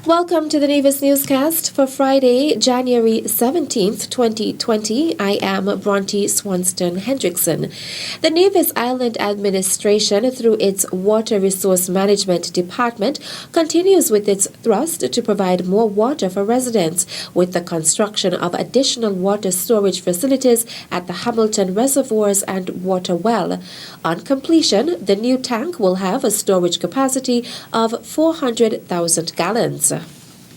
Welcome to the Nevis Newscast for Friday, January 17th, 2020. I am Bronte Swanston Hendrickson. The Nevis Island Administration, through its Water Resource Management Department, continues with its thrust to provide more water for residents with the construction of additional water storage facilities at the Hamilton Reservoirs and Water Well. On completion, the new tank will have a storage capacity of 400,000 gallons.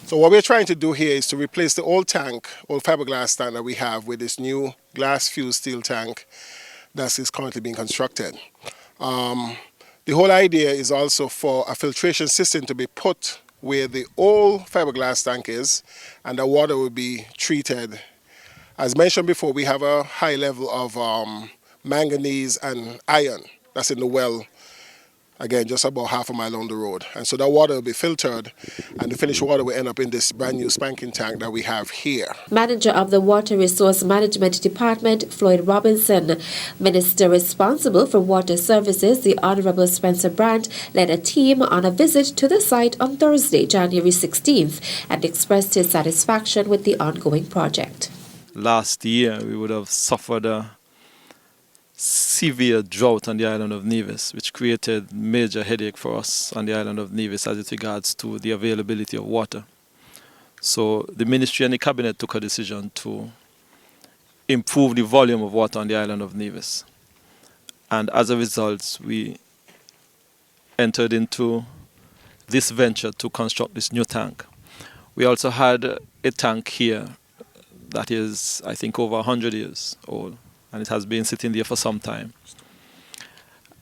So what we're trying to do here is to replace the old tank, old fiberglass tank that we have with this new glass-fused steel tank that is currently being constructed. The whole idea is also for a filtration system to be put where the old fiberglass tank is, and the water will be treated. As mentioned before, we have a high level of manganese and iron that's in the well. Again, just about half a mile down the road. And so that water will be filtered, and the finished water will end up in this brand new spanking tank that we have here. Manager of the Water Resource Management Department, Floyd Robinson. Minister responsible for water services, the Honourable Spencer Brandt, led a team on a visit to the site on Thursday, January 16th, and expressed his satisfaction with the ongoing project. Last year, we would have suffered a severe drought on the island of Nevis, which created major headache for us on the island of Nevis as it regards to the availability of water. So the ministry and the cabinet took a decision to improve the volume of water on the island of Nevis. And as a result, we entered into this venture to construct this new tank. We also had a tank here that is, I think, over 100 years old. And it has been sitting there for some time.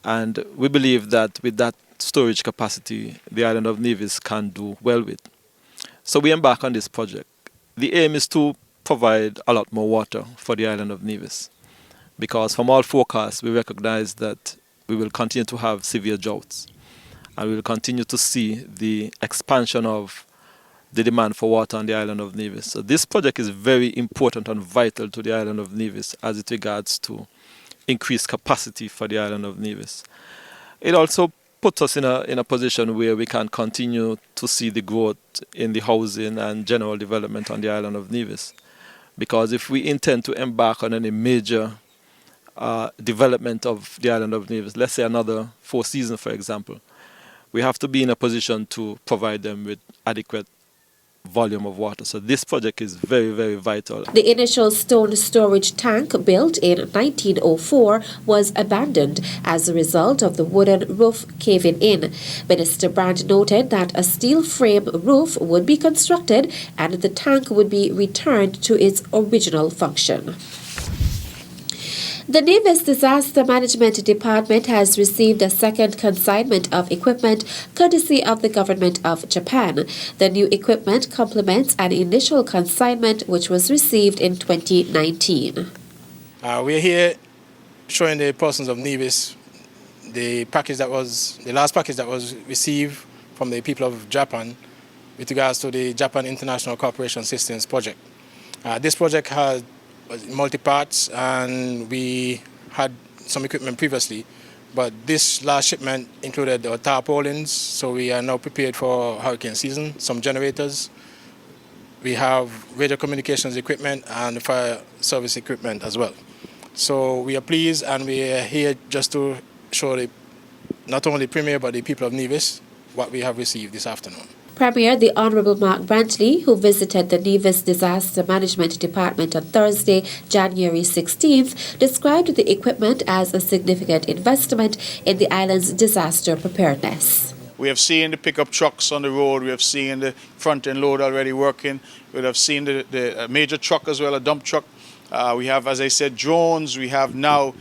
And we believe that with that storage capacity, the island of Nevis can do well with. So we embark on this project. The aim is to provide a lot more water for the island of Nevis, because from all forecasts, we recognize that we will continue to have severe droughts, and we will continue to see the expansion of the demand for water on the island of Nevis. So this project is very important and vital to the island of Nevis as it regards to increased capacity for the island of Nevis. It also puts us in a position where we can continue to see the growth in the housing and general development on the island of Nevis. Because if we intend to embark on any major development of the island of Nevis, let's say another Four Seasons, for example, we have to be in a position to provide them with adequate volume of water. So this project is very, very vital. The initial stone storage tank, built in 1904, was abandoned as a result of the wooden roof caving in. Minister Brandt noted that a steel frame roof would be constructed and the tank would be returned to its original function. The Nevis Disaster Management Department has received a second consignment of equipment courtesy of the Government of Japan. The new equipment complements an initial consignment which was received in 2019. We are here showing the persons of Nevis the last package that was received from the people of Japan with regards to the Japan International Cooperation Systems project. This project has multi-parts, and we had some equipment previously, but this last shipment included our tarpaulins, so we are now prepared for hurricane season, some generators. We have radio communications equipment and fire service equipment as well. So we are pleased, and we are here just to show not only the Premier but the people of Nevis what we have received this afternoon. Premier, the Honourable Mark Brantley, who visited the Nevis Disaster Management Department on Thursday, January 16th, described the equipment as a significant investment in the island's disaster preparedness. We have seen the pickup trucks on the road. We have seen the front-end load already working. We have seen the major truck as well, a dump truck. We have, as I said, drones. We have now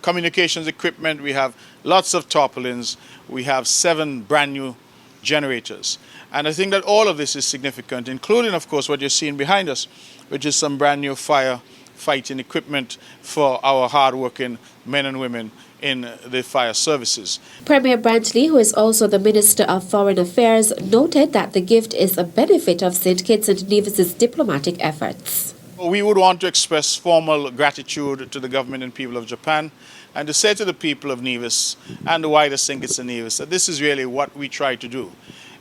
communications equipment. We have lots of tarpaulins. We have 7 brand new generators. And I think that all of this is significant, including, of course, what you're seeing behind us, which is some brand new firefighting equipment for our hard-working men and women in the fire services. Premier Brantley, who is also the Minister of Foreign Affairs, noted that the gift is a benefit of St. Kitts and Nevis's diplomatic efforts. We would want to express formal gratitude to the government and people of Japan, and to say to the people of Nevis and the wider St. Kitts and Nevis that this is really what we try to do.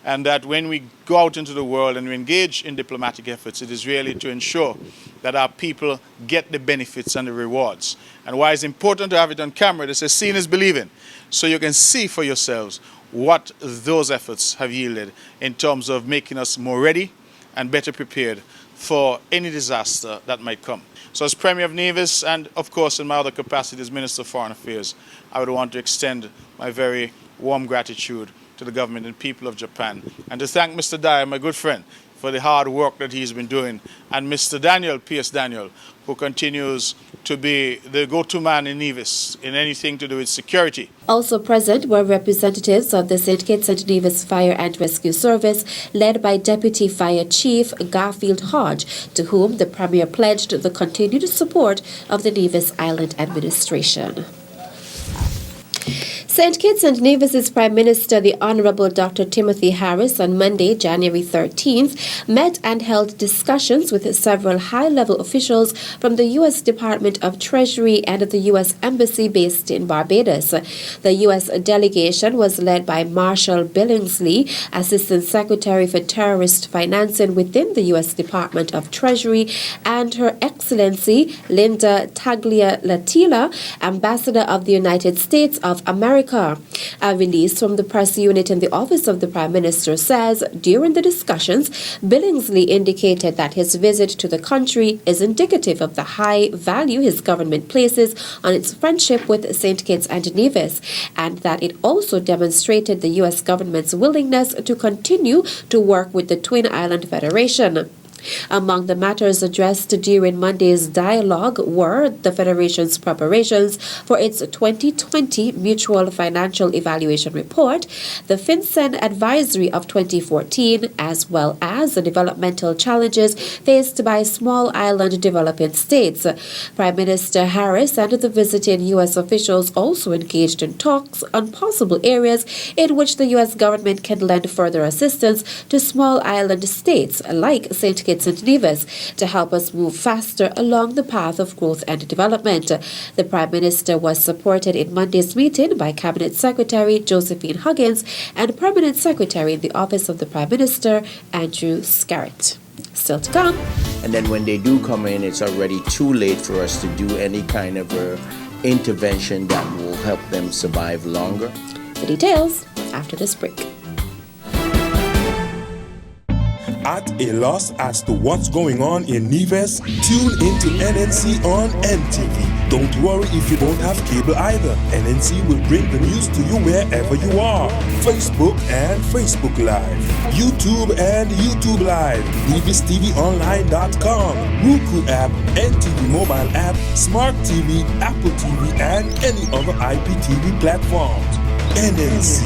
and that when we go out into the world and we engage in diplomatic efforts, it is really to ensure that our people get the benefits and the rewards. And why it's important to have it on camera, they say seeing is believing, so you can see for yourselves what those efforts have yielded in terms of making us more ready and better prepared for any disaster that might come. So as Premier of Nevis, and of course in my other capacity as Minister of Foreign Affairs, I would want to extend my very warm gratitude to the government and people of Japan, and to thank Mr. Dyer, my good friend, for the hard work that he's been doing, and Mr. Daniel, P.S. Daniel, who continues to be the go-to man in Nevis in anything to do with security. Also present were representatives of the St. Kitts and Nevis Fire and Rescue Service, led by Deputy Fire Chief Garfield Hodge, to whom the Premier pledged the continued support of the Nevis Island Administration. St. Kitts and Nevis's Prime Minister, the Honourable Dr. Timothy Harris, on Monday, January 13th, met and held discussions with several high-level officials from the U.S. Department of Treasury and the U.S. Embassy based in Barbados. The U.S. delegation was led by Marshall Billingsley, Assistant Secretary for Terrorist Financing within the U.S. Department of Treasury, and Her Excellency Linda Tagliatella, Ambassador of the United States of America. A release from the press unit in the office of the Prime Minister says, during the discussions, Billingsley indicated that his visit to the country is indicative of the high value his government places on its friendship with St. Kitts and Nevis, and that it also demonstrated the U.S. government's willingness to continue to work with the Twin Island Federation. Among the matters addressed during Monday's dialogue were the Federation's preparations for its 2020 Mutual Financial Evaluation Report, the FinCEN Advisory of 2014, as well as the developmental challenges faced by small island developing states. Prime Minister Harris and the visiting U.S. officials also engaged in talks on possible areas in which the U.S. government can lend further assistance to small island states like St. Kitts and Nevis to help us move faster along the path of growth and development. The Prime Minister was supported in Monday's meeting by Cabinet Secretary Josephine Huggins and Permanent Secretary in the Office of the Prime Minister, Andrew Scarrett. Still to come. And then when they do come in, it's already too late for us to do any kind of intervention that will help them survive longer. The details after this break. At a loss as to what's going on in Nevis? Tune into NNC on NTV. Don't worry if you don't have cable either. NNC will bring the news to you wherever you are. Facebook and Facebook Live. YouTube and YouTube Live. NevisTVOnline.com. Roku app, NTV mobile app, Smart TV, Apple TV, and any other IPTV platforms. NNC.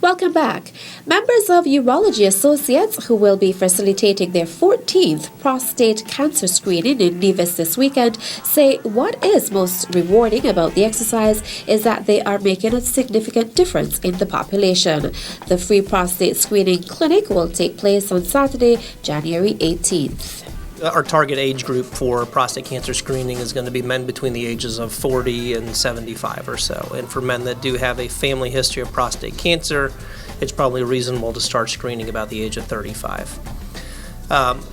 Welcome back. Members of Urology Associates who will be facilitating their 14th prostate cancer screening in Nevis this weekend say what is most rewarding about the exercise is that they are making a significant difference in the population. The free prostate screening clinic will take place on Saturday, January 18th. Our target age group for prostate cancer screening is going to be men between the ages of 40 and 75 or so. And for men that do have a family history of prostate cancer, it's probably reasonable to start screening about the age of 35.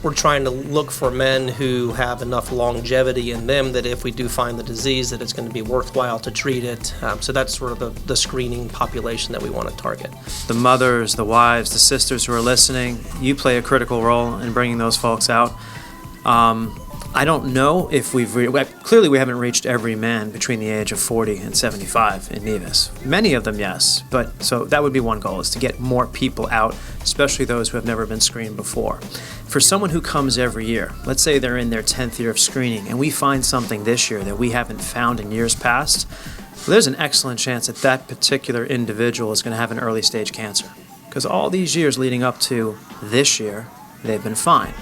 We're trying to look for men who have enough longevity in them that if we do find the disease, that it's going to be worthwhile to treat it. So that's sort of the screening population that we want to target. The mothers, the wives, the sisters who are listening, you play a critical role in bringing those folks out. I don't know if clearly we haven't reached every man between the age of 40 and 75 in Nevis. Many of them, yes, but so that would be one goal, is to get more people out, especially those who have never been screened before. For someone who comes every year, let's say they're in their 10th year of screening, and we find something this year that we haven't found in years past, well, there's an excellent chance that that particular individual is going to have an early stage cancer. Because all these years leading up to this year, they've been fine.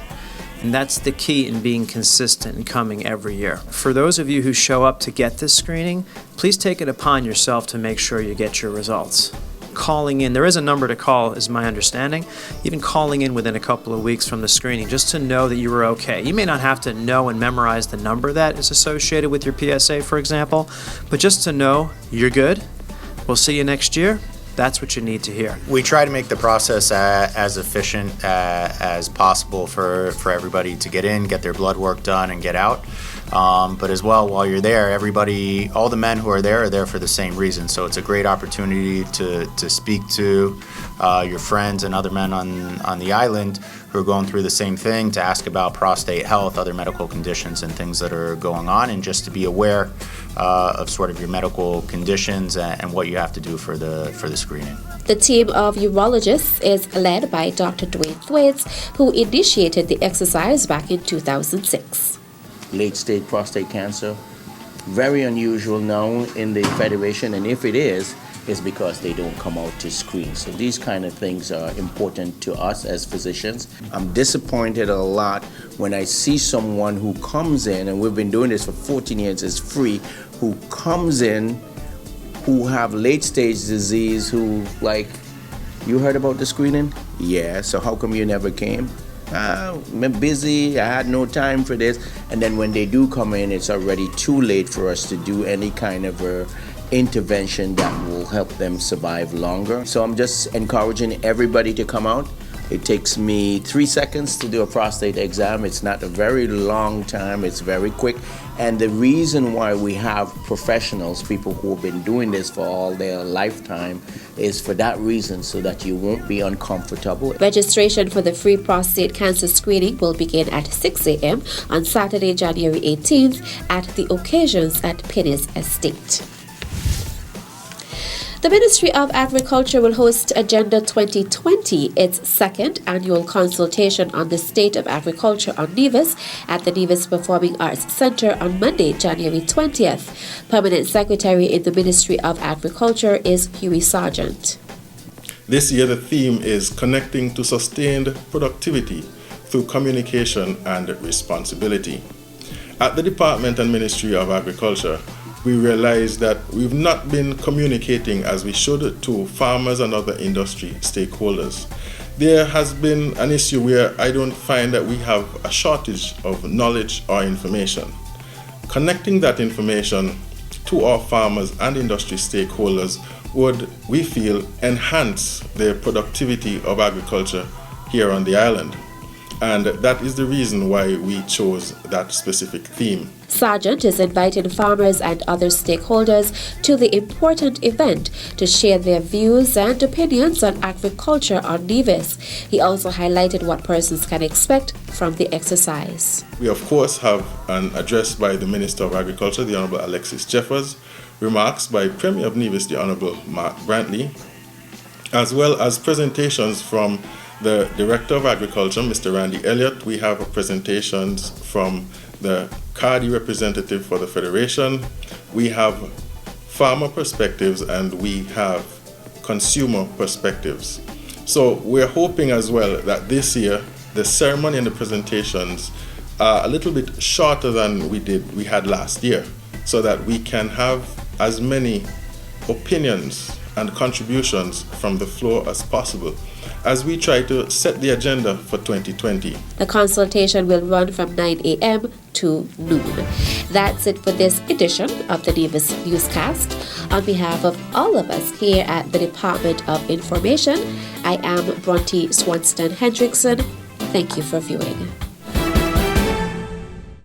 And that's the key in being consistent and coming every year. For those of you who show up to get this screening, please take it upon yourself to make sure you get your results. calling in, there is a number to call, is my understanding, even calling in within a couple of weeks from the screening, just to know that you were okay. You may not have to know and memorize the number that is associated with your PSA, for example, but just to know you're good. We'll see you next year. That's what you need to hear. We try to make the process as efficient as possible for everybody to get in, get their blood work done, and get out. But as well, while you're there, everybody, all the men who are there for the same reason. So it's a great opportunity to speak to your friends and other men on the island who are going through the same thing, to ask about prostate health, other medical conditions and things that are going on, and just to be aware of sort of your medical conditions and what you have to do for the screening. The team of urologists is led by Dr. Dwayne Thwaites, who initiated the exercise back in 2006. Late-stage prostate cancer, very unusual now in the Federation, and if it is, it's because they don't come out to screen. So these kind of things are important to us as physicians. I'm disappointed a lot when I see someone who comes in, and we've been doing this for 14 years, it's free, who comes in, who have late-stage disease, who, like, you heard about the screening? Yeah, so how come you never came? I'm busy, I had no time for this. And then when they do come in, it's already too late for us to do any kind of intervention that will help them survive longer. So I'm just encouraging everybody to come out. It takes me 3 seconds to do a prostate exam. It's not a very long time, it's very quick. And the reason why we have professionals, people who have been doing this for all their lifetime, is for that reason, so that you won't be uncomfortable. Registration for the free prostate cancer screening will begin at 6 a.m. on Saturday, January 18th at the Occasions at Penny's Estate. The Ministry of Agriculture will host Agenda 2020, its second annual consultation on the state of agriculture on Nevis at the Nevis Performing Arts Centre on Monday, January 20th. Permanent Secretary in the Ministry of Agriculture is Huey Sargent. This year the theme is Connecting to Sustained Productivity through Communication and Responsibility. At the Department and Ministry of Agriculture, we realize that we've not been communicating as we should to farmers and other industry stakeholders. There has been an issue where I don't find that we have a shortage of knowledge or information. Connecting that information to our farmers and industry stakeholders would, we feel, enhance the productivity of agriculture here on the island. And that is the reason why we chose that specific theme. Sargent is inviting farmers and other stakeholders to the important event to share their views and opinions on agriculture on Nevis. He also highlighted what persons can expect from the exercise. We of course have an address by the Minister of Agriculture, the Honourable Alexis Jeffers, remarks by Premier of Nevis, the Honourable Mark Brantley, as well as presentations from the Director of Agriculture, Mr. Randy Elliott. We have presentations from the CARDI representative for the Federation. We have farmer perspectives and we have consumer perspectives. So we're hoping as well that this year the ceremony and the presentations are a little bit shorter than we had last year, so that we can have as many opinions and contributions from the floor as possible as we try to set the agenda for 2020. The consultation will run from 9 a.m. to noon. That's it for this edition of the Nevis Newscast. On behalf of all of us here at the Department of Information, I am Bronte Swanston Hendrickson. Thank you for viewing.